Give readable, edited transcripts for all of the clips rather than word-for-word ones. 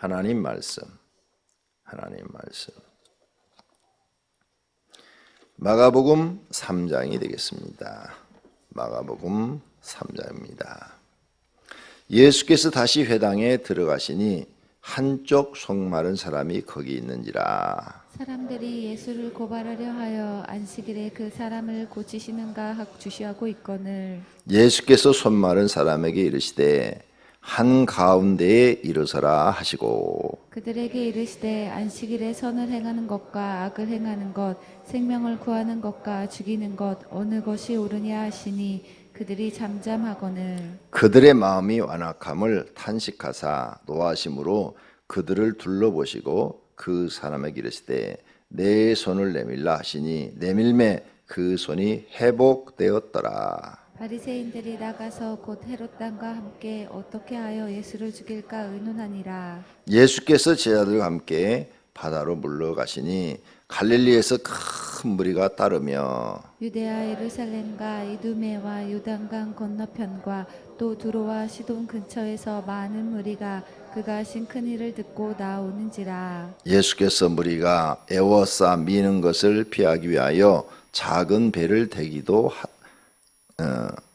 하나님 말씀. 마가복음 3장이 되겠습니다. 마가복음 3장입니다. 예수께서 다시 회당에 들어가시니 한쪽 속마른 사람이 거기 있는지라. 사람들이 예수를 고발하려 하여 안식일에 그 사람을 고치시는가 주시하고 있거늘 예수께서 손마른 사람에게 이르시되 한가운데에 일어서라 하시고 그들에게 이르시되 안식일에 선을 행하는 것과 악을 행하는 것 생명을 구하는 것과 죽이는 것 어느 것이 옳으냐 하시니 그들이 잠잠하거늘 그들의 마음이 완악함을 탄식하사 노하심으로 그들을 둘러보시고 그 사람에게 이르시되 내 손을 내밀라 하시니 내밀매 그 손이 회복되었더라. 바리새인들이 나가서 곧 헤롯 당과 함께 어떻게 하여 예수를 죽일까 의논하니라. 예수께서 제자들과 함께 바다로 물러가시니 갈릴리에서 큰 무리가 따르며 유대아 예루살렘과 이두메와 요단강 건너편과 또 두로와 시돈 근처에서 많은 무리가 그가 하신 큰 일을 듣고 나오는지라. 예수께서 무리가 애워싸 미는 것을 피하기 위하여 작은 배를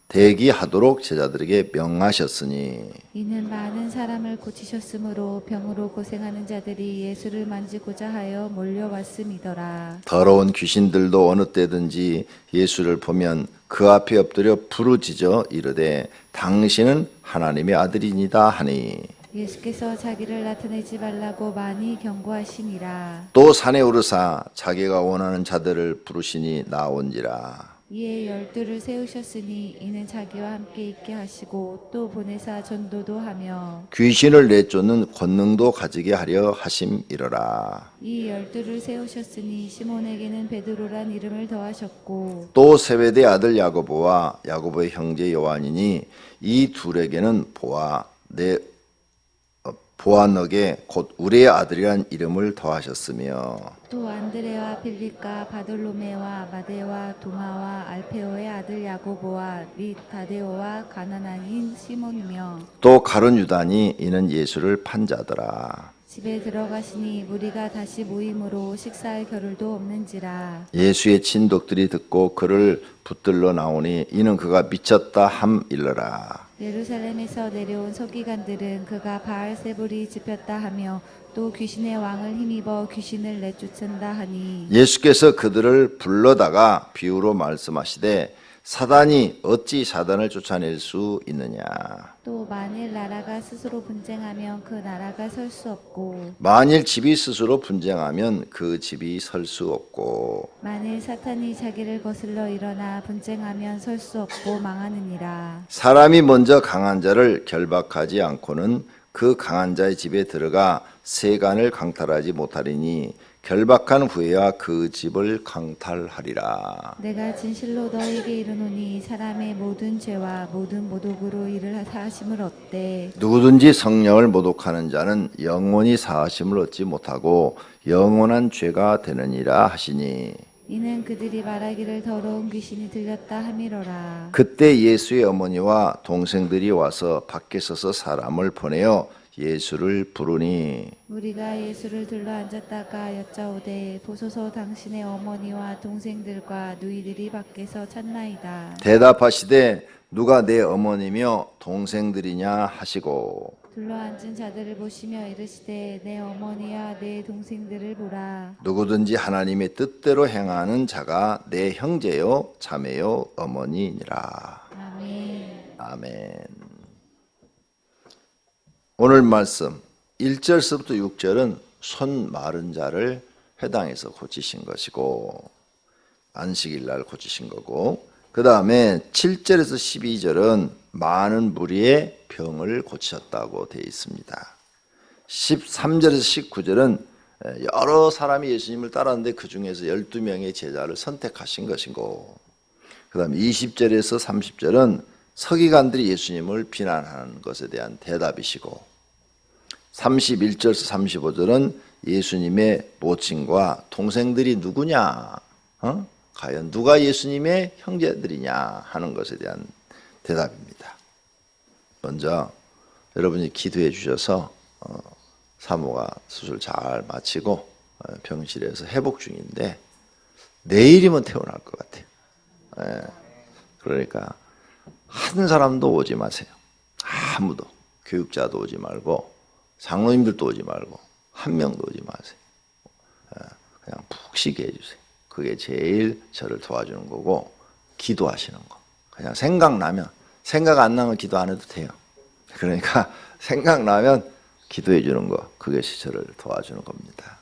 대기하도록 제자들에게 명하셨으니 이는 많은 사람을 고치셨으므로 병으로 고생하는 자들이 예수를 만지고자 하여 몰려왔음이더라. 더러운 귀신들도 어느 때든지 예수를 보면 그 앞에 엎드려 부르짖어 이르되 당신은 하나님의 아들이니다 하니 예수께서 자기를 나타내지 말라고 많이 경고하시니라. 또 산에 오르사 자기가 원하는 자들을 부르시니 나온지라. 이에 12를 세우셨으니 이는 자기와 함께 있게 하시고 또 보내사 전도도 하며 귀신을 내쫓는 권능도 가지게 하려 하심이러라. 이 12를 세우셨으니 시몬에게는 베드로란 이름을 더하셨고 또 세베대 아들 야고보와 야고보의 형제 요한이니 이 둘에게는 보아너게 곧 우리의 아들이란 이름을 더하셨으며 또 안드레와 빌립과 바돌로메와 마데와 도마와 알페오의 아들 야고보와 및 다데오와 가나나인 시몬이며 또 가룟 유다니 이는 예수를 판 자더라. 집에 들어가시니 무리가 다시 모임으로 식사할 겨를도 없는지라. 예수의 친독들이 듣고 그를 붙들러 나오니 이는 그가 미쳤다 함일러라. 예루살렘에서 내려온 서기관들은 그가 바알세불이 집혔다 하며 또 귀신의 왕을 힘입어 귀신을 내쫓는다 하니 예수께서 그들을 불러다가 비유로 말씀하시되 사단이 어찌 사단을 쫓아낼 수 있느냐. 또 만일 나라가 스스로 분쟁하면 그 나라가 설 수 없고 만일 집이 스스로 분쟁하면 그 집이 설 수 없고 만일 사탄이 자기를 거슬러 일어나 분쟁하면 설 수 없고 망하느니라. 사람이 먼저 강한 자를 결박하지 않고는 그 강한 자의 집에 들어가 세간을 강탈하지 못하리니 결박한 후에야 그 집을 강탈하리라. 내가 진실로 너에게 이르노니 사람의 모든 죄와 모든 모독으로 일을 사하심을 얻되 누구든지 성령을 모독하는 자는 영원히 사하심을 얻지 못하고 영원한 죄가 되느니라 하시니 이는 그들이 말하기를 더러운 귀신이 들렸다 함이로라. 그때 예수의 어머니와 동생들이 와서 밖에 서서 사람을 보내어 예수를 부르니 우리가 예수를 둘러 앉았다가 여짜오되 보소서 당신의 어머니와 동생들과 누이들이 밖에서 찾나이다. 대답하시되 누가 내 어머니며 동생들이냐 하시고 둘러 앉은 자들을 보시며 이르시되 내 어머니와 내 동생들을 보라. 누구든지 하나님의 뜻대로 행하는 자가 내 형제요 자매요 어머니니라. 아멘. 아멘. 오늘 말씀 1절서부터 6절은 손 마른 자를 회당에서 고치신 것이고 안식일 날 고치신 거고 그 다음에 7절에서 12절은 많은 무리의 병을 고치셨다고 되어 있습니다. 13절에서 19절은 여러 사람이 예수님을 따랐는데 그 중에서 12명의 제자를 선택하신 것이고 그 다음에 20절에서 30절은 서기관들이 예수님을 비난하는 것에 대한 대답이시고 31절에서 35절은 예수님의 모친과 동생들이 누구냐? 과연 누가 예수님의 형제들이냐 하는 것에 대한 대답입니다. 먼저 여러분이 기도해 주셔서 사모가 수술 잘 마치고 병실에서 회복 중인데 내일이면 퇴원할 것 같아요. 그러니까 한 사람도 오지 마세요. 아무도. 교육자도 오지 말고 장로님들도 오지 말고 한 명도 오지 마세요. 그냥 푹 쉬게 해주세요. 그게 제일 저를 도와주는 거고, 기도하시는 거. 그냥 생각나면, 생각 안 나면 기도 안 해도 돼요. 그러니까 생각나면 기도해 주는 거, 그것이 저를 도와주는 겁니다.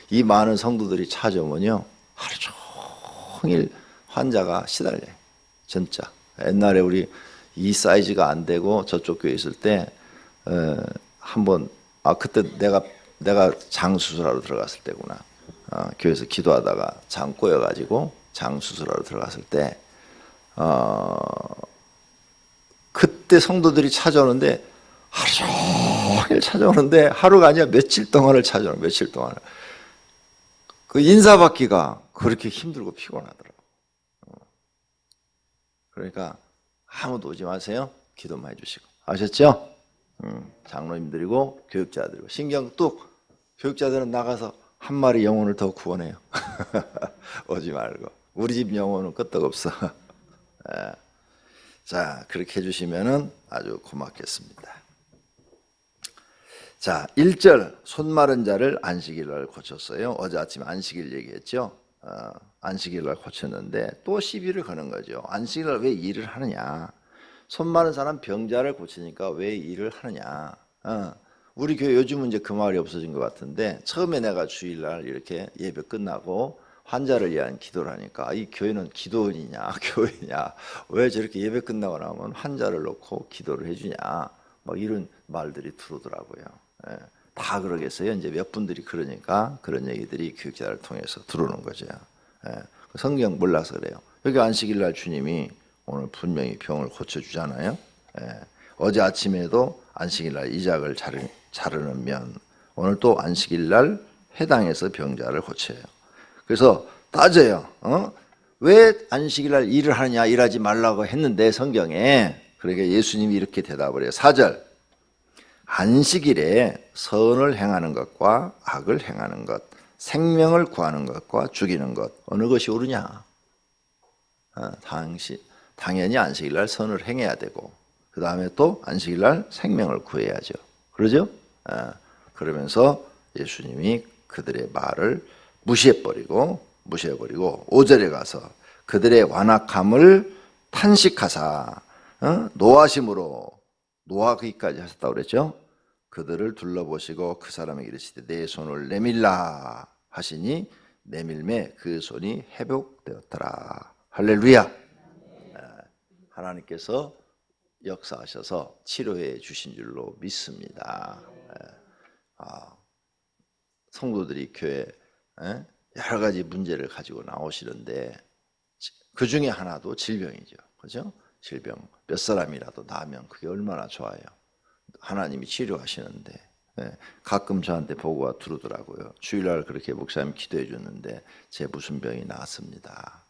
이 많은 성도들이 찾아오면요, 하루 종일 환자가 시달려요. 진짜. 옛날에 우리 이 사이즈가 안 되고 저쪽 교회 있을 때 한번 그때 내가 장 수술하러 들어갔을 때구나. 교회에서 기도하다가 장 꼬여가지고 장 수술하러 들어갔을 때 그때 성도들이 찾아오는데 하루 종일 찾아오는데 하루가 아니라 며칠 동안을 찾아오는 며칠 동안을. 그 인사받기가 그렇게 힘들고 피곤하더라고. 그러니까 아무도 오지 마세요. 기도만 해주시고. 아셨죠? 장로님들이고 교육자들이고 신경 뚝. 교육자들은 나가서 한 마리 영혼을 더 구원해요. 오지 말고. 우리 집 영혼은 끄떡없어. 자, 그렇게 해주시면 아주 고맙겠습니다. 자, 1절 손 마른 자를 안식일날 고쳤어요. 어제 아침에 안식일 얘기했죠. 안식일날 고쳤는데 또 시비를 거는 거죠. 안식일날 왜 일을 하느냐. 손 마른 사람 병자를 고치니까 왜 일을 하느냐. 우리 교회 요즘은 이제 그 말이 없어진 것 같은데, 처음에 내가 주일날 이렇게 예배 끝나고 환자를 위한 기도를 하니까 이 교회는 기도원이냐 교회냐, 왜 저렇게 예배 끝나고 나면 환자를 놓고 기도를 해주냐, 막 이런 말들이 들어오더라고요. 다 그러겠어요. 이제 몇 분들이 그러니까 그런 얘기들이 교육자를 통해서 들어오는 거죠. 성경 몰라서 그래요. 여기 안식일날 주님이 오늘 분명히 병을 고쳐주잖아요. 어제 아침에도 안식일날 이작을 자르는 면, 오늘 또 안식일날 회당에서 병자를 고쳐요. 그래서 따져요. 왜 안식일날 일을 하느냐, 일하지 말라고 했는데 성경에. 그러니까 예수님이 이렇게 대답을 해요. 4절. 안식일에 선을 행하는 것과 악을 행하는 것, 생명을 구하는 것과 죽이는 것, 어느 것이 옳으냐? 당연히 안식일날 선을 행해야 되고, 그 다음에 또 안식일날 생명을 구해야죠. 그러죠? 그러면서 예수님이 그들의 말을 무시해버리고 5절에 가서 그들의 완악함을 탄식하사 노하심으로 노하기까지 하셨다고 그랬죠. 그들을 둘러보시고 그 사람에게 이르시되 내 손을 내밀라 하시니 내밀매 그 손이 회복되었더라. 할렐루야. 하나님께서 역사하셔서 치료해 주신 줄로 믿습니다. 성도들이 교회 여러 가지 문제를 가지고 나오시는데 그 중에 하나도 질병이죠. 그죠? 질병 몇 사람이라도 나면 그게 얼마나 좋아요. 하나님이 치료하시는데. 가끔 저한테 보고가 들어오더라고요. 주일날 그렇게 목사님 기도해 줬는데 제 무슨 병이 나았습니다.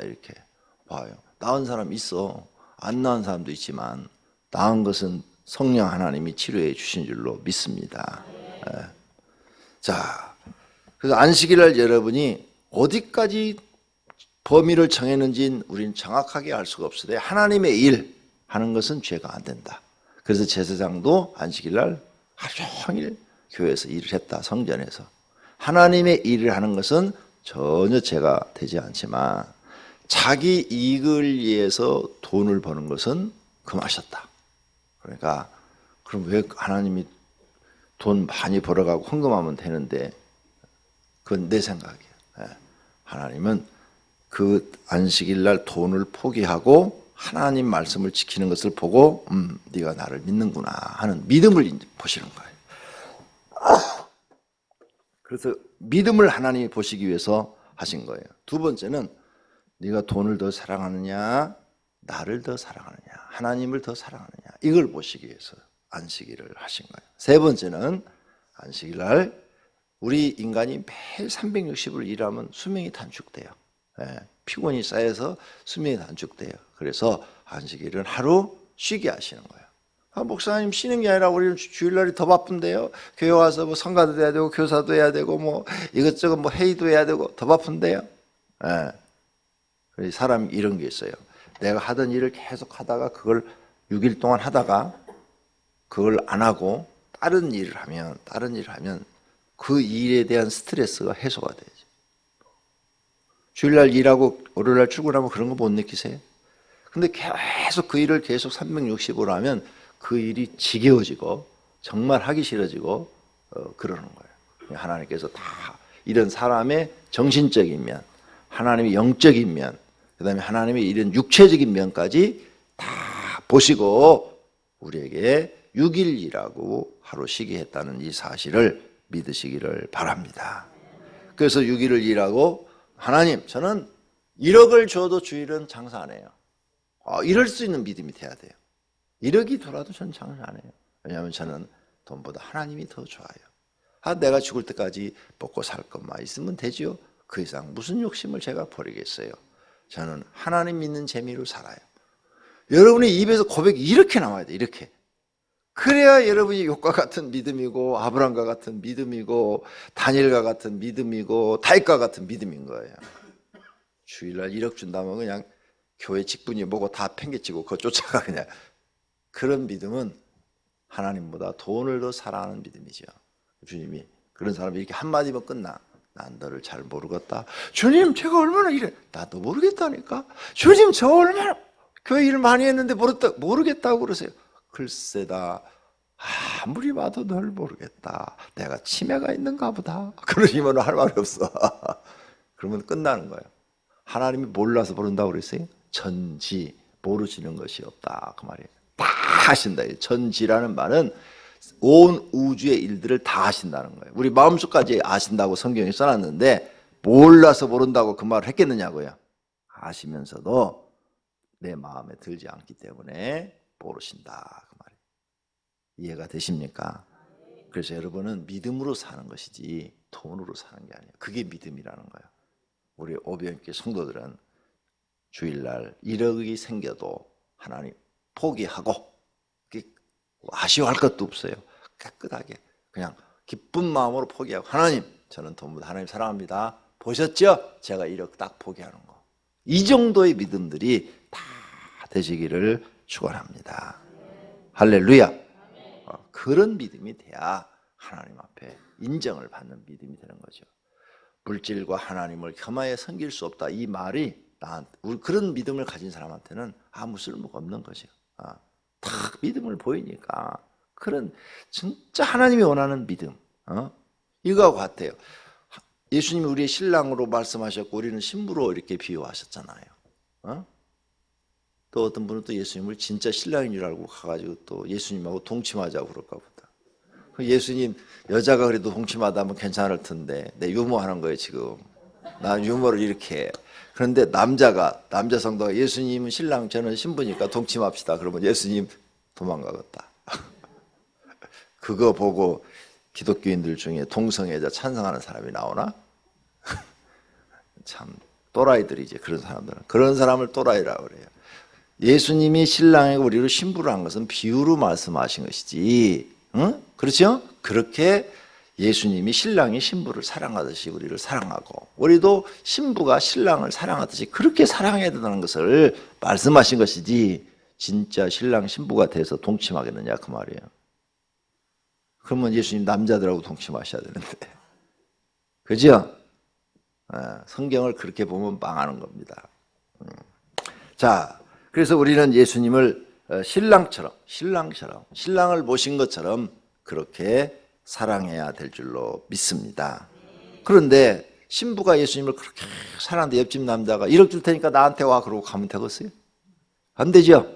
이렇게 봐요. 나은 사람 있어. 안 나은 사람도 있지만 나은 것은 성령 하나님이 치료해 주신 줄로 믿습니다. 자, 그래서 안식일날 여러분이 어디까지 범위를 정했는지는 우리는 정확하게 알 수가 없으되 하나님의 일 하는 것은 죄가 안 된다. 그래서 제사장도 안식일날 하루 종일 교회에서 일을 했다. 성전에서. 하나님의 일을 하는 것은 전혀 죄가 되지 않지만 자기 이익을 위해서 돈을 버는 것은 금하셨다. 그러니까 그럼 왜 하나님이 돈 많이 벌어가고 헌금하면 되는데, 그건 내 생각이에요. 하나님은 그 안식일날 돈을 포기하고 하나님 말씀을 지키는 것을 보고 네가 나를 믿는구나 하는 믿음을 보시는 거예요. 그래서 믿음을 하나님이 보시기 위해서 하신 거예요. 두 번째는 네가 돈을 더 사랑하느냐, 나를 더 사랑하느냐, 하나님을 더 사랑하느냐, 이걸 보시기 위해서 안식일을 하신 거예요. 세 번째는 안식일날 우리 인간이 매일 360을 일하면 수명이 단축돼요. 피곤이 쌓여서 수명이 단축돼요. 그래서 안식일은 하루 쉬게 하시는 거예요. 목사님 쉬는 게 아니라 우리는 주일날이 더 바쁜데요. 교회 와서 뭐 성가도 해야 되고 교사도 해야 되고 뭐 이것저것 뭐 회의도 해야 되고 더 바쁜데요. 예. 사람이 이런 게 있어요. 내가 하던 일을 계속 하다가 그걸 6일 동안 하다가 그걸 안 하고 다른 일을 하면 그 일에 대한 스트레스가 해소가 되죠. 주일날 일하고 월요일날 출근하면 그런 거 못 느끼세요? 근데 계속 그 일을 계속 365로 하면 그 일이 지겨워지고 정말 하기 싫어지고 그러는 거예요. 하나님께서 다 이런 사람의 정신적인 면, 하나님의 영적인 면, 그 다음에 하나님의 이런 육체적인 면까지 다 보시고 우리에게 6일이라고 하루 쉬게 했다는 이 사실을 믿으시기를 바랍니다. 그래서 6일을 일하고 하나님 저는 1억을 줘도 주일은 장사 안 해요. 이럴 수 있는 믿음이 돼야 돼요. 1억이 돌아도 저는 장사 안 해요. 왜냐하면 저는 돈보다 하나님이 더 좋아요. 내가 죽을 때까지 먹고 살 것만 있으면 되지요. 그 이상 무슨 욕심을 제가 버리겠어요. 저는 하나님 믿는 재미로 살아요. 여러분의 입에서 고백이 이렇게 나와야 돼. 이렇게. 그래야 여러분이 욥과 같은 믿음이고 아브람과 같은 믿음이고 다니엘과 같은 믿음이고 다윗과 같은 믿음인 거예요. 주일날 1억 준다면 그냥 교회 직분이 뭐고 다 팽개치고 그거 쫓아가 그냥. 그런 믿음은 하나님보다 돈을 더 사랑하는 믿음이죠. 주님이 그런 사람이 이렇게 한마디면 끝나. 난 너를 잘 모르겠다. 주님 제가 얼마나 이래. 나도 모르겠다니까. 주님 저 얼마나 교회 일을 많이 했는데 모르겠다고 그러세요. 글쎄다. 아무리 봐도 널 모르겠다. 내가 치매가 있는가 보다. 그러시면 할 말이 없어. 그러면 끝나는 거예요. 하나님이 몰라서 모른다고 그랬어요? 전지 모르시는 것이 없다 그 말이에요. 다 하신다. 전지라는 말은 온 우주의 일들을 다 하신다는 거예요. 우리 마음속까지 아신다고 성경에 써놨는데 몰라서 모른다고 그 말을 했겠느냐고요. 아시면서도 내 마음에 들지 않기 때문에 모르신다 그 말이에요. 이해가 되십니까? 그래서 여러분은 믿음으로 사는 것이지 돈으로 사는 게 아니에요. 그게 믿음이라는 거예요. 우리 오병이교 성도들은 주일날 1억이 생겨도 하나님 포기하고 아쉬워할 것도 없어요. 깨끗하게 그냥 기쁜 마음으로 포기하고 하나님 저는 돈보다 하나님 사랑합니다. 보셨죠? 제가 1억 딱 포기하는 거. 이 정도의 믿음들이 다 되시기를 축원합니다. 할렐루야. 그런 믿음이 돼야 하나님 앞에 인정을 받는 믿음이 되는 거죠. 물질과 하나님을 겸하여 섬길 수 없다. 이 말이 그런 믿음을 가진 사람한테는 아무 쓸모가 없는 거죠. 딱 믿음을 보이니까 그런 진짜 하나님이 원하는 믿음. 이거하고 같아요. 예수님이 우리의 신랑으로 말씀하셨고 우리는 신부로 이렇게 비유하셨잖아요. 또 어떤 분은 또 예수님을 진짜 신랑인 줄 알고 가가지고 또 예수님하고 동침하자고 그럴까 보다. 예수님 여자가 그래도 동침하다면 괜찮을 텐데 내 유머하는 거예요 지금. 난 유머를 이렇게 해. 그런데 남자 성도가 예수님은 신랑 저는 신부니까 동침합시다. 그러면 예수님 도망가겠다. 그거 보고 기독교인들 중에 동성애자 찬성하는 사람이 나오나? 참 또라이들이지 그런 사람들은. 그런 사람을 또라이라고 그래요. 예수님이 신랑이고 우리를 신부로 한 것은 비유로 말씀하신 것이지. 응? 그렇죠? 그렇게 예수님이 신랑이 신부를 사랑하듯이 우리를 사랑하고 우리도 신부가 신랑을 사랑하듯이 그렇게 사랑해야 된다는 것을 말씀하신 것이지 진짜 신랑 신부가 돼서 동침하겠느냐 그 말이에요. 그러면 예수님 남자들하고 동침하셔야 되는데 그죠? 성경을 그렇게 보면 망하는 겁니다. 자, 그래서 우리는 예수님을 신랑을 모신 것처럼 그렇게 사랑해야 될 줄로 믿습니다. 그런데 신부가 예수님을 그렇게 사랑하는데 옆집 남자가 1억 줄 테니까 나한테 와 그러고 가면 되겠어요? 안 되죠?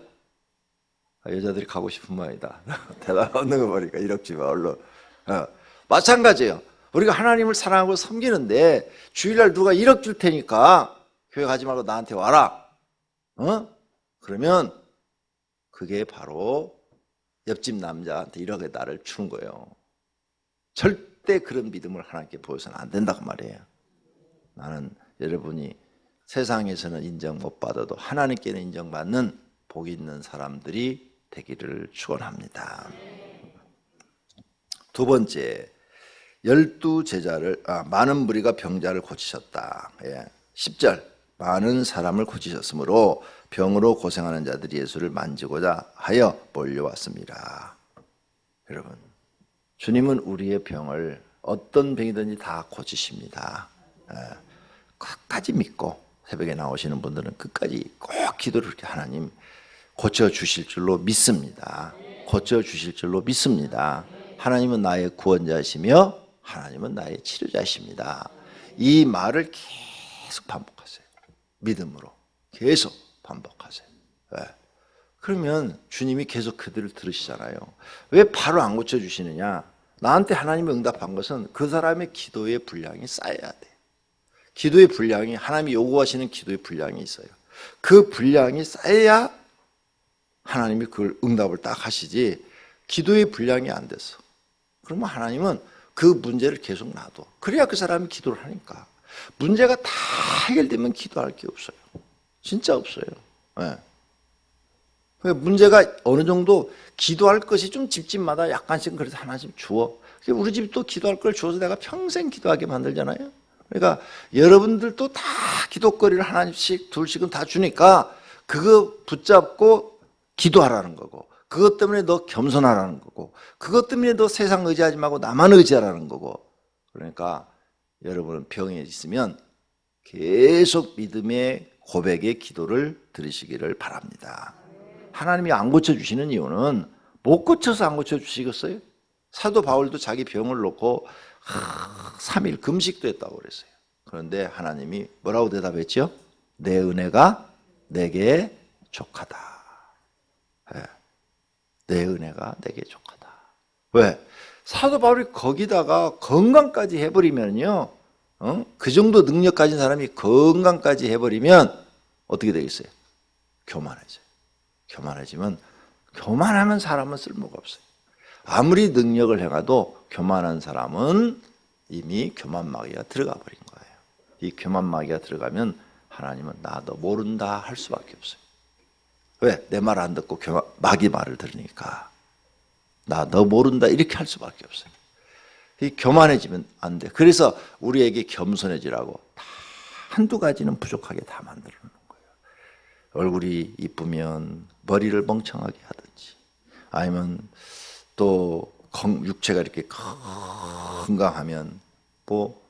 여자들이 가고 싶은 모양이다. 대답 없는 거 보니까 1억 주면 얼른. 마찬가지예요. 우리가 하나님을 사랑하고 섬기는데 주일날 누가 1억 줄 테니까 교회 가지 말고 나한테 와라. 그러면 그게 바로 옆집 남자한테 1억의 나를 주는 거예요. 절대 그런 믿음을 하나님께 보여서는 안 된다고 말이에요. 나는 여러분이 세상에서는 인정 못 받아도 하나님께는 인정받는 복 있는 사람들이 되기를 축원합니다. 두 번째, 12제자를 많은 무리가 병자를 고치셨다. 10절, 많은 사람을 고치셨으므로 병으로 고생하는 자들이 예수를 만지고자 하여 몰려왔습니다. 여러분, 주님은 우리의 병을 어떤 병이든지 다 고치십니다. 끝까지 믿고 새벽에 나오시는 분들은 끝까지 꼭 기도를 이렇게 하나님 고쳐주실 줄로 믿습니다. 고쳐주실 줄로 믿습니다. 하나님은 나의 구원자시며 하나님은 나의 치료자십니다. 이 말을 계속 반복하세요. 믿음으로 계속 반복하세요. 왜? 그러면 주님이 계속 그들을 들으시잖아요. 왜 바로 안 고쳐주시느냐? 나한테 하나님이 응답한 것은 그 사람의 기도의 분량이 쌓여야 돼. 기도의 분량이, 하나님이 요구하시는 기도의 분량이 있어요. 그 분량이 쌓여야 하나님이 그걸 응답을 딱 하시지, 기도의 분량이 안 돼서 그러면 하나님은 그 문제를 계속 놔둬. 그래야 그 사람이 기도를 하니까. 문제가 다 해결되면 기도할 게 없어요. 진짜 없어요. 네. 문제가 어느 정도 기도할 것이 좀 집집마다 약간씩 그래서 하나씩 주어. 우리 집이 또 기도할 걸 주어서 내가 평생 기도하게 만들잖아요. 그러니까 여러분들도 다 기도거리를 하나씩 둘씩은 다 주니까 그거 붙잡고 기도하라는 거고, 그것 때문에 너 겸손하라는 거고, 그것 때문에 너 세상 의지하지 말고 나만 의지하라는 거고. 그러니까 여러분은 병에 있으면 계속 믿음의 고백의 기도를 들으시기를 바랍니다. 하나님이 안 고쳐주시는 이유는 못 고쳐서 안 고쳐주시겠어요? 사도 바울도 자기 병을 놓고 3일 금식도 했다고 그랬어요. 그런데 하나님이 뭐라고 대답했죠? 내 은혜가 내게 족하다. 네. 내 은혜가 내게 족하다. 왜? 사도 바울이 거기다가 건강까지 해버리면요, 그 정도 능력 가진 사람이 건강까지 해버리면 어떻게 되겠어요? 교만해져요. 교만해지면, 교만하면 사람은 쓸모가 없어요. 아무리 능력을 행해도 교만한 사람은 이미 교만마귀가 들어가 버린 거예요. 이 교만마귀가 들어가면 하나님은 나 너 모른다 할 수밖에 없어요. 왜? 내 말 안 듣고 마귀 말을 들으니까. 나 너 모른다 이렇게 할 수밖에 없어요. 이 교만해지면 안 돼. 그래서 우리에게 겸손해지라고 다 한두 가지는 부족하게 다 만들어 놓는 거예요. 얼굴이 이쁘면 머리를 멍청하게 하든지, 아니면 또 육체가 이렇게 건강하면 뭐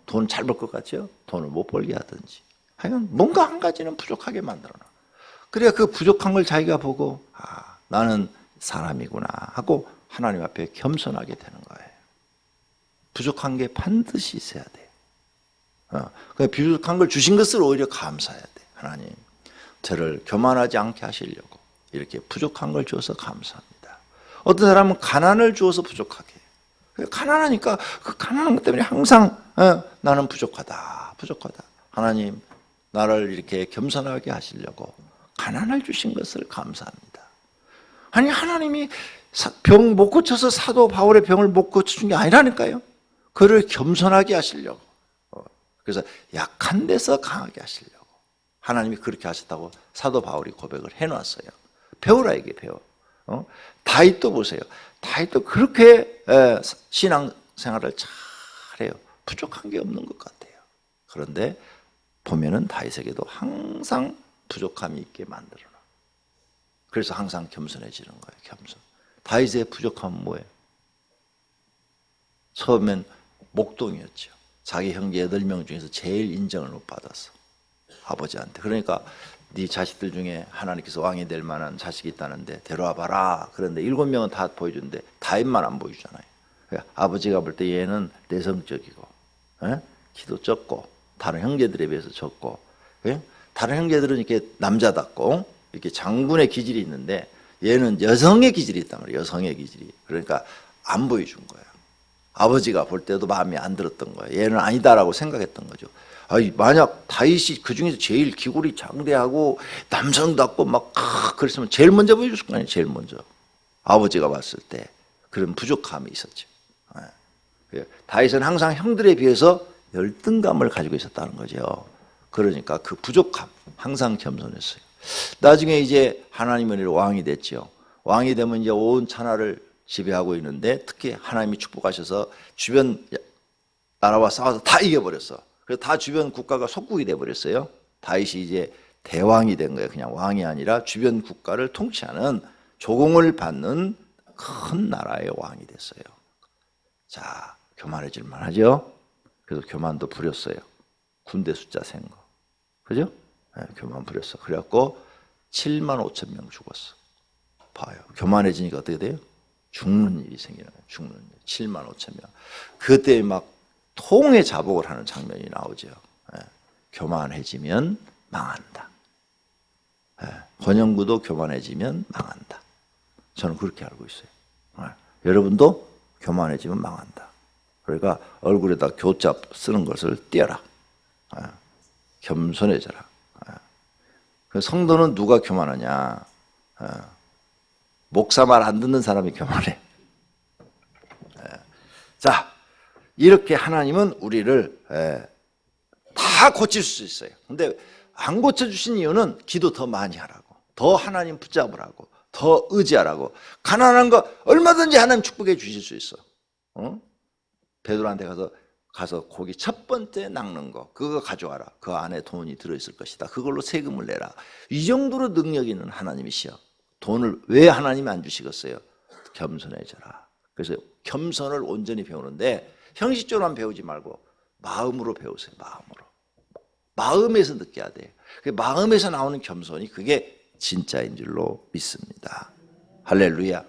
돈 잘 벌 것 같죠? 돈을 못 벌게 하든지, 하여간 뭔가 한 가지는 부족하게 만들어 놔. 그래야 그 부족한 걸 자기가 보고 나는 사람이구나 하고 하나님 앞에 겸손하게 되는 거예요. 부족한 게 반드시 있어야 돼요. 그 부족한 걸 주신 것을 오히려 감사해야 돼. 하나님, 저를 교만하지 않게 하시려고 이렇게 부족한 걸 주어서 감사합니다. 어떤 사람은 가난을 주어서 부족하게 해요. 가난하니까 그 가난한 것 때문에 항상 나는 부족하다. 하나님, 나를 이렇게 겸손하게 하시려고 가난을 주신 것을 감사합니다. 아니, 하나님이 병 못 고쳐서 사도 바울의 병을 못 고쳐준 게 아니라니까요. 그를 겸손하게 하시려고. 그래서 약한 데서 강하게 하시려고 하나님이 그렇게 하셨다고 사도 바울이 고백을 해놨어요. 배우라, 이게 배워. 다윗도 보세요. 다윗도 그렇게 신앙생활을 잘해요. 부족한 게 없는 것 같아요. 그런데 보면은 다윗에게도 항상 부족함이 있게 만들어놔. 그래서 항상 겸손해지는 거예요. 겸손. 다윗의 부족함은 뭐예요? 처음엔 목동이었죠. 자기 형제 8명 중에서 제일 인정을 못 받았어. 아버지한테. 그러니까 네 자식들 중에 하나님께서 왕이 될 만한 자식이 있다는데 데려와 봐라. 그런데 7명은 다 보여주는데 다윗만 안 보여주잖아요. 그러니까 아버지가 볼 때 얘는 내성적이고, 키도 적고, 다른 형제들에 비해서 적고, 다른 형제들은 이렇게 남자답고 이렇게 장군의 기질이 있는데 얘는 여성의 기질이 있단 말이에요. 여성의 기질이. 그러니까 안 보여준 거예요. 아버지가 볼 때도 마음에 안 들었던 거예요. 얘는 아니다라고 생각했던 거죠. 만약 다윗이 그 중에서 제일 기골이 장대하고 남성답고 막 그랬으면 제일 먼저 보여줬을 거 아니에요. 제일 먼저. 아버지가 봤을 때 그런 부족함이 있었죠. 다윗은 항상 형들에 비해서 열등감을 가지고 있었다는 거죠. 그러니까 그 부족함, 항상 겸손했어요. 나중에 이제 하나님의 은혜로 왕이 됐죠. 왕이 되면 이제 온 천하를 지배하고 있는데 특히 하나님이 축복하셔서 주변 나라와 싸워서 다 이겨버렸어. 그래서 다 주변 국가가 속국이 돼버렸어요. 다윗이 이제 대왕이 된 거예요. 그냥 왕이 아니라 주변 국가를 통치하는 조공을 받는 큰 나라의 왕이 됐어요. 자, 교만해질 만하죠. 그래서 교만도 부렸어요. 군대 숫자 센 거. 그죠? 네, 교만 부렸어. 그래갖고 7만 5천 명 죽었어. 봐요. 교만해지니까 어떻게 돼요? 죽는 일이 생기는 거예요. 죽는 일. 7만 5천 명. 그때 막 통에 자복을 하는 장면이 나오죠. 네. 교만해지면 망한다. 네. 권영구도 교만해지면 망한다. 저는 그렇게 알고 있어요. 네. 여러분도 교만해지면 망한다. 그러니까 얼굴에다 교자 쓰는 것을 띄어라. 네. 겸손해져라. 네. 성도는 누가 교만하냐? 네. 목사 말 안 듣는 사람이 교만해. 네. 자, 이렇게 하나님은 우리를 다 고칠 수 있어요. 근데 안 고쳐주신 이유는 기도 더 많이 하라고, 더 하나님 붙잡으라고, 더 의지하라고. 가난한 거 얼마든지 하나님 축복해 주실 수 있어. 베드로한테 가서 고기 첫 번째 낚는 거 그거 가져와라. 그 안에 돈이 들어있을 것이다. 그걸로 세금을 내라. 이 정도로 능력 있는 하나님이시여. 돈을 왜 하나님이 안 주시겠어요? 겸손해져라. 그래서 겸손을 온전히 배우는데 형식적으로만 배우지 말고 마음으로 배우세요. 마음으로. 마음에서 느껴야 돼요. 마음에서 나오는 겸손이 그게 진짜인 줄로 믿습니다. 할렐루야.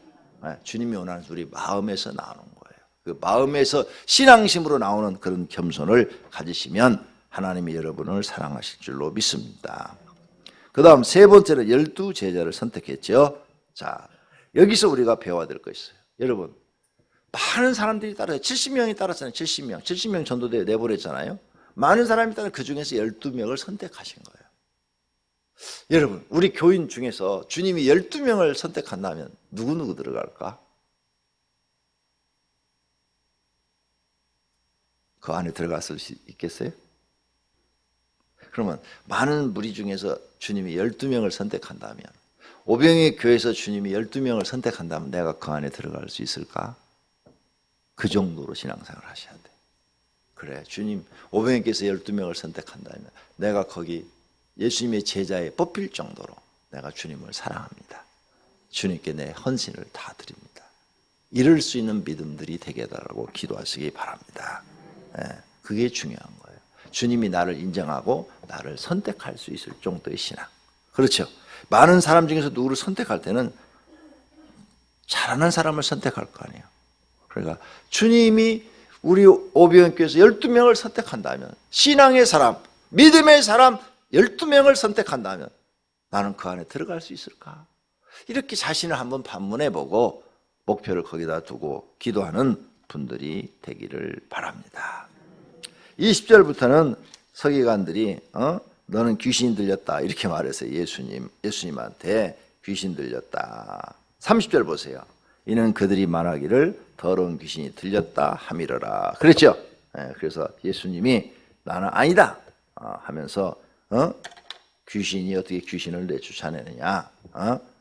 주님이 원하는 우리 마음에서 나오는 거예요. 그 마음에서 신앙심으로 나오는 그런 겸손을 가지시면 하나님이 여러분을 사랑하실 줄로 믿습니다. 그 다음 세 번째는 12제자를 선택했죠. 자, 여기서 우리가 배워야 될 거 있어요. 여러분, 많은 사람들이 따라요. 70명이 따랐잖아요. 70명 전도대에 내보냈잖아요. 많은 사람이 따라 그 중에서 12명을 선택하신 거예요. 여러분, 우리 교인 중에서 주님이 12명을 선택한다면 누구 들어갈까? 그 안에 들어갔을 수 있겠어요? 그러면 많은 무리 중에서 주님이 12명을 선택한다면, 오병의 교회에서 주님이 12명을 선택한다면 내가 그 안에 들어갈 수 있을까? 그 정도로 신앙생활을 하셔야 돼. 그래, 주님, 오병이께서 12명을 선택한다면 내가 거기 예수님의 제자에 뽑힐 정도로 내가 주님을 사랑합니다. 주님께 내 헌신을 다 드립니다. 이럴 수 있는 믿음들이 되게 해달라고 기도하시기 바랍니다. 그게 중요한 거예요. 주님이 나를 인정하고 나를 선택할 수 있을 정도의 신앙. 그렇죠. 많은 사람 중에서 누구를 선택할 때는 잘하는 사람을 선택할 거 아니에요. 그러니까 주님이 우리 오병교에서 12명을 선택한다면, 신앙의 사람, 믿음의 사람 12명을 선택한다면 나는 그 안에 들어갈 수 있을까? 이렇게 자신을 한번 반문해보고 목표를 거기다 두고 기도하는 분들이 되기를 바랍니다. 20절부터는 서기관들이 너는 귀신 들렸다 이렇게 말했어요. 예수님한테 귀신 들렸다. 30절 보세요. 이는 그들이 말하기를 더러운 귀신이 들렸다 함이러라. 그랬죠? 그래서 예수님이 나는 아니다 하면서 귀신이 어떻게 귀신을 내쫓아내느냐,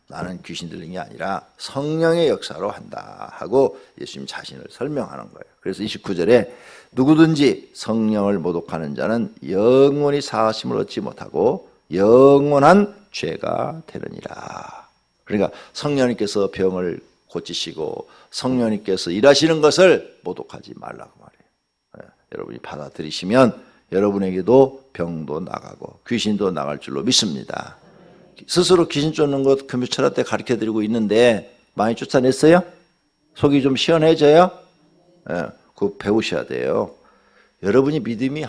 나는 귀신 들린 게 아니라 성령의 역사로 한다 하고 예수님 자신을 설명하는 거예요. 그래서 29절에 누구든지 성령을 모독하는 자는 영원히 사하심을 얻지 못하고 영원한 죄가 되느니라. 그러니까 성령님께서 병을 고치시고 성령님께서 일하시는 것을 모독하지 말라고 말해요. 여러분이 받아들이시면 여러분에게도 병도 나가고 귀신도 나갈 줄로 믿습니다. 스스로 귀신 쫓는 것 금요철화 때 가르쳐드리고 있는데 많이 쫓아냈어요? 속이 좀 시원해져요? 그거 배우셔야 돼요. 여러분이 믿음이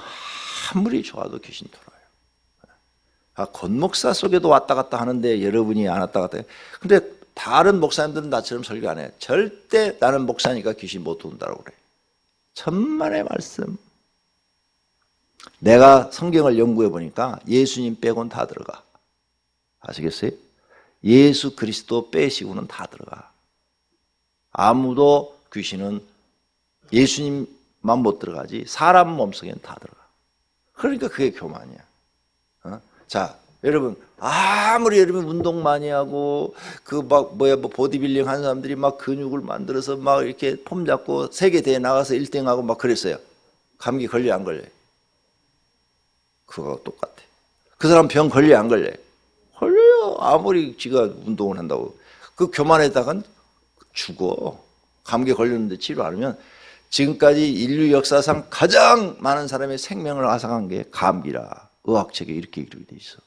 아무리 좋아도 귀신 돌아요. 권목사 속에도 왔다 갔다 하는데 여러분이 안 왔다 갔다 해요. 근데 다른 목사님들은 나처럼 설교 안 해요. 절대 나는 목사니까 귀신 못 돈다고 그래요. 천만의 말씀. 내가 성경을 연구해 보니까 예수님 빼고는 다 들어가. 아시겠어요? 예수 그리스도 빼시고는 다 들어가. 아무도 귀신은 예수님만 못 들어가지 사람 몸속에는 다 들어가. 그러니까 그게 교만이야. 자, 여러분 아무리 여러분 운동 많이 하고 그 막 뭐야 뭐 보디빌딩 하는 사람들이 막 근육을 만들어서 막 이렇게 폼 잡고 세계 대회 나가서 1등하고 막 그랬어요. 감기 걸려 안 걸려요? 그거하고 똑같아. 그 사람 병 걸려 안 걸려요? 걸려요. 아무리 지가 운동을 한다고. 그 교만에다간 죽어. 감기 걸렸는데 치료 안 하면. 지금까지 인류 역사상 가장 많은 사람의 생명을 앗아간 게 감기라. 의학책에 이렇게 기록이 돼 있어.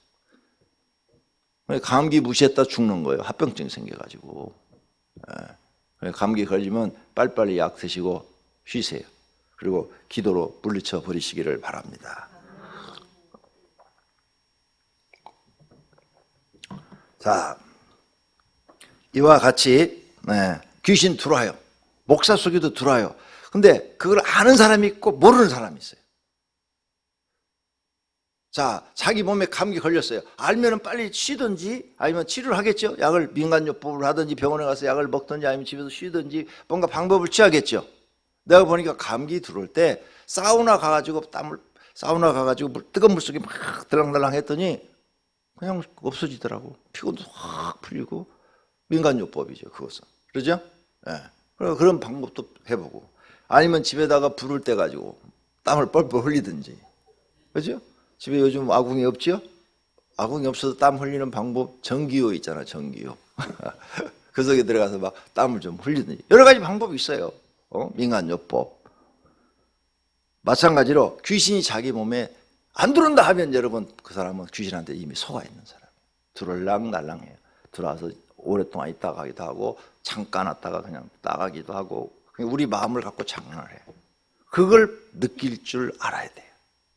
감기 무시했다 죽는 거예요. 합병증 생겨가지고. 감기 걸리면 빨리빨리 약 드시고 쉬세요. 그리고 기도로 물리쳐 버리시기를 바랍니다. 자, 이와 같이 귀신 들어와요. 목사 속에도 들어와요. 근데 그걸 아는 사람이 있고 모르는 사람이 있어요. 자, 자기 몸에 감기 걸렸어요. 알면은 빨리 쉬든지 아니면 치료를 하겠죠. 약을 민간요법을 하든지 병원에 가서 약을 먹든지 아니면 집에서 쉬든지 뭔가 방법을 취하겠죠. 내가 보니까 감기 들어올 때 사우나 가가지고 뜨거운 물 속에 막 들랑달랑 했더니 그냥 없어지더라고. 피곤도 확 풀리고. 민간요법이죠, 그것은. 그러죠? 예. 그런 방법도 해보고. 아니면 집에다가 불을 떼가지고 땀을 뻘뻘 흘리든지. 그죠? 집에 요즘 아궁이 없지요? 아궁이 없어도 땀 흘리는 방법, 전기요 있잖아, 전기요. 그 속에 들어가서 막 땀을 좀 흘리든지. 여러 가지 방법이 있어요. 민간요법. 마찬가지로 귀신이 자기 몸에 안 들어온다 하면 여러분 그 사람은 귀신한테 이미 속아 있는 사람. 들어올랑날랑해요. 들어와서 오랫동안 있다 가기도 하고 잠깐 왔다가 그냥 나가기도 하고 우리 마음을 갖고 장난을 해요. 그걸 느낄 줄 알아야 돼요.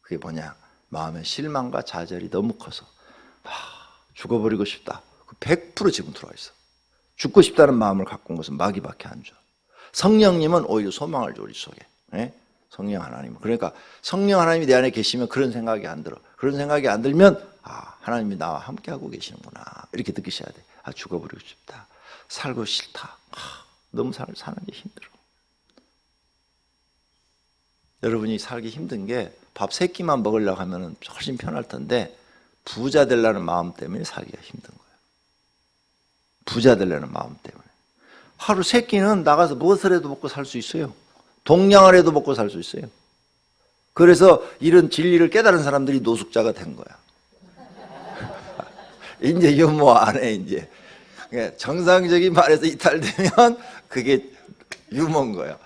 그게 뭐냐? 마음의 실망과 좌절이 너무 커서 죽어버리고 싶다. 100% 지금 들어와 있어. 죽고 싶다는 마음을 갖고 온 것은 마귀밖에 안 줘. 성령님은 오히려 소망을 줘 우리 속에. 네? 성령 하나님. 그러니까 성령 하나님이 내 안에 계시면 그런 생각이 안 들어. 그런 생각이 안 들면 하나님이 나와 함께하고 계시는구나. 이렇게 느끼셔야 돼. 죽어버리고 싶다. 살고 싫다. 너무 사는 게 힘들어. 여러분이 살기 힘든 게 밥 3끼만 먹으려고 하면 훨씬 편할 텐데 부자 되려는 마음 때문에 살기가 힘든 거예요. 부자 되려는 마음 때문에. 하루 3끼는 나가서 무엇을 해도 먹고 살 수 있어요. 동냥을 해도 먹고 살 수 있어요. 그래서 이런 진리를 깨달은 사람들이 노숙자가 된 거야. 이제 유머 안 해, 이제. 정상적인 말에서 이탈되면 그게 유머인 거야.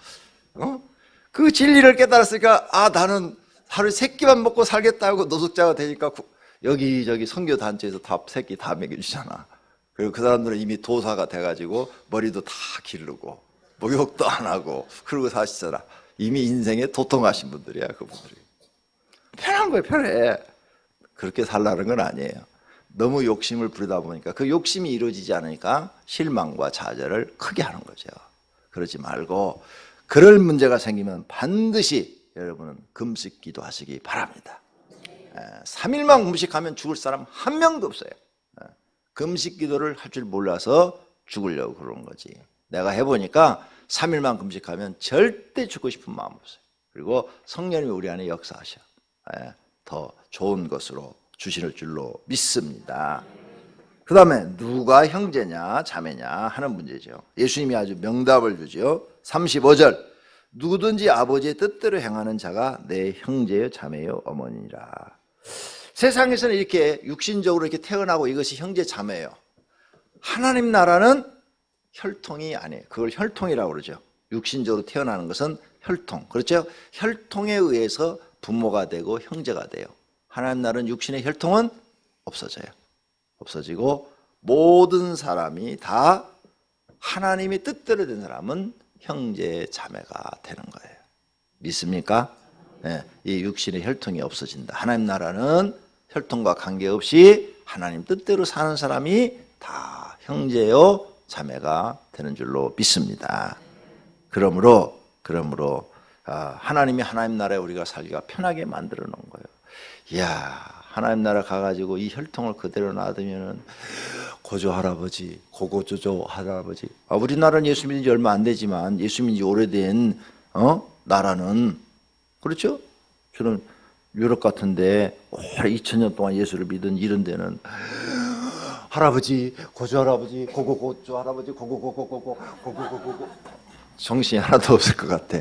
그 진리를 깨달았으니까 나는 하루에 3끼만 먹고 살겠다고 노숙자가 되니까 여기저기 선교단체에서 밥 3끼 다 먹여주잖아. 그리고 그 사람들은 이미 도사가 돼가지고 머리도 다 기르고 목욕도 안 하고 그러고 사시잖아. 이미 인생에 도통하신 분들이야, 그분들이. 편한 거예요, 편해. 그렇게 살라는 건 아니에요. 너무 욕심을 부리다 보니까 그 욕심이 이루어지지 않으니까 실망과 좌절을 크게 하는 거죠. 그러지 말고 그럴 문제가 생기면 반드시 여러분은 금식 기도하시기 바랍니다. 3일만 금식하면 죽을 사람 한 명도 없어요. 금식 기도를 할 줄 몰라서 죽으려고 그러는 거지. 내가 해보니까 3일만 금식하면 절대 죽고 싶은 마음 없어요. 그리고 성령님이 우리 안에 역사하셔. 더 좋은 것으로 주실 줄로 믿습니다. 그 다음에 누가 형제냐 자매냐 하는 문제죠. 예수님이 아주 명답을 주죠. 35절 누구든지 아버지의 뜻대로 행하는 자가 내 형제요 자매요 어머니라. 세상에서는 이렇게 육신적으로 이렇게 태어나고 이것이 형제 자매예요. 하나님 나라는 혈통이 아니에요. 그걸 혈통이라고 그러죠. 육신적으로 태어나는 것은 혈통. 그렇죠? 혈통에 의해서 부모가 되고 형제가 돼요. 하나님 나라는 육신의 혈통은 없어져요. 없어지고 모든 사람이 다 하나님의 뜻대로 된 사람은 형제 자매가 되는 거예요. 믿습니까? 네, 이 육신의 혈통이 없어진다. 하나님 나라는 혈통과 관계없이 하나님 뜻대로 사는 사람이 다 형제요 자매가 되는 줄로 믿습니다. 그러므로 하나님이 하나님 나라에 우리가 살기가 편하게 만들어 놓은 거예요. 이야, 하나님 나라 가가지고 이 혈통을 그대로 놔두면은 고조 할아버지, 고고조조 할아버지. 우리나라는 예수 믿은 지 얼마 안 되지만 예수 믿은 지 오래된 나라는 그렇죠? 저는 유럽 같은데 오래 2000년 동안 예수를 믿은 이런 데는 할아버지, 고조 할아버지, 고고고조 할아버지, 고고고고고고고고고고 정신이 하나도 없을 것 같아.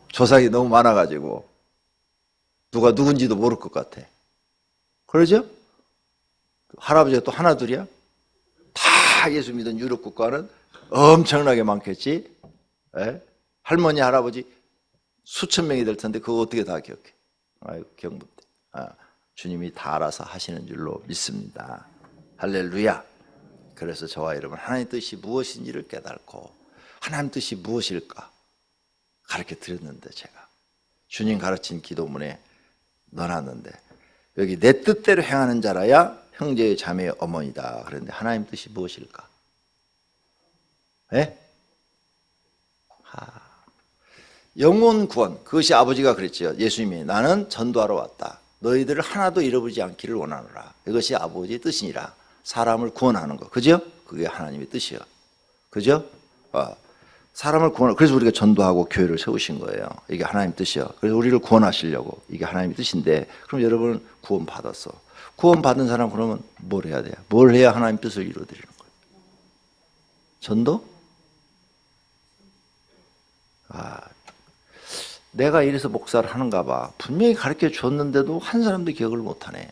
조상이 너무 많아가지고 누가 누군지도 모를 것 같아. 그러죠? 할아버지가 또 하나 둘이야? 다 예수 믿은 유럽 국가는 엄청나게 많겠지? 에? 할머니, 할아버지 수천 명이 될 텐데 그거 어떻게 다 기억해? 아유, 경부대. 주님이 다 알아서 하시는 줄로 믿습니다. 할렐루야. 그래서 저와 여러분 하나님 뜻이 무엇인지를 깨닫고 하나님 뜻이 무엇일까 가르쳐 드렸는데 제가 주님 가르친 기도문에 넣어놨는데 여기 내 뜻대로 행하는 자라야 형제의 자매의 어머니다. 그런데 하나님 뜻이 무엇일까? 예? 영혼 구원, 그것이 아버지가 그랬죠. 예수님이 나는 전도하러 왔다. 너희들을 하나도 잃어버리지 않기를 원하노라. 이것이 아버지의 뜻이니라. 사람을 구원하는 거, 그죠? 그게 하나님의 뜻이요, 그죠? 사람을 구원. 그래서 우리가 전도하고 교회를 세우신 거예요. 이게 하나님 뜻이요. 그래서 우리를 구원하시려고 이게 하나님의 뜻인데, 그럼 여러분은 구원 받았어. 구원 받은 사람 그러면 뭘 해야 돼요? 뭘 해야 하나님 뜻을 이루어드리는 거예요? 전도? 내가 이래서 목사를 하는가 봐. 분명히 가르쳐 줬는데도 한 사람도 기억을 못하네.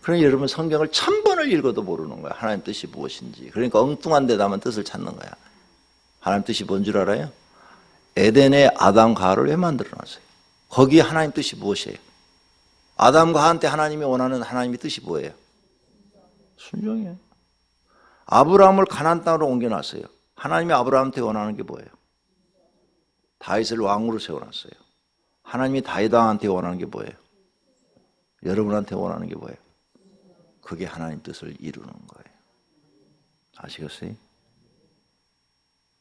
그러니 여러분 성경을 1000번을 읽어도 모르는 거야. 하나님 뜻이 무엇인지. 그러니까 엉뚱한 데다만 뜻을 찾는 거야. 하나님 뜻이 뭔 줄 알아요? 에덴에 아담과 하와를 왜 만들어놨어요? 거기에 하나님 뜻이 무엇이에요? 아담과 하와한테 하나님이 원하는 하나님의 뜻이 뭐예요? 순종이에요. 아브라함을 가나안 땅으로 옮겨놨어요. 하나님이 아브라함한테 원하는 게 뭐예요? 다윗을 왕으로 세워놨어요. 하나님이 다윗 왕한테 원하는 게 뭐예요? 여러분한테 원하는 게 뭐예요? 그게 하나님 뜻을 이루는 거예요. 아시겠어요?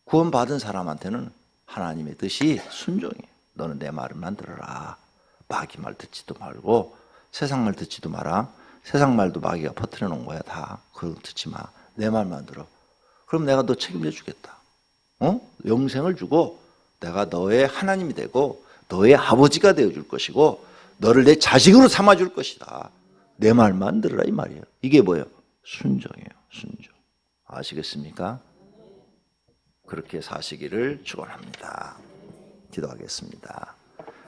구원받은 사람한테는 하나님의 뜻이 순종이에요. 너는 내 말을만 들어라. 마귀 말 듣지도 말고 세상 말 듣지도 마라. 세상 말도 마귀가 퍼뜨려 놓은 거야. 다 그거 듣지 마. 내 말만 들어. 그럼 내가 너 책임져 주겠다. 영생을 주고 내가 너의 하나님이 되고 너의 아버지가 되어줄 것이고 너를 내 자식으로 삼아줄 것이다. 내 말만 들으라 이 말이에요. 이게 뭐예요? 순종이에요. 순종. 아시겠습니까? 그렇게 사시기를 축원합니다. 기도하겠습니다.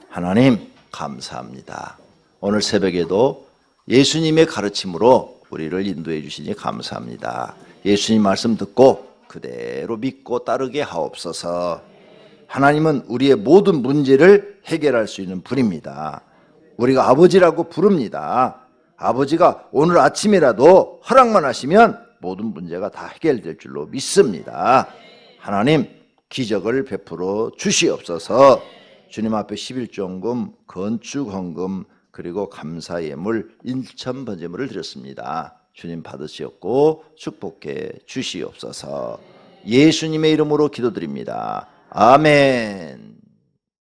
하나님 감사합니다. 오늘 새벽에도 예수님의 가르침으로 우리를 인도해 주시니 감사합니다. 예수님 말씀 듣고 그대로 믿고 따르게 하옵소서. 하나님은 우리의 모든 문제를 해결할 수 있는 분입니다. 우리가 아버지라고 부릅니다. 아버지가 오늘 아침이라도 허락만 하시면 모든 문제가 다 해결될 줄로 믿습니다. 하나님 기적을 베풀어 주시옵소서. 주님 앞에 11조헌금, 건축헌금 그리고 감사예물 1000번제물을 드렸습니다. 주님 받으시옵고 축복해 주시옵소서. 예수님의 이름으로 기도드립니다. 아멘.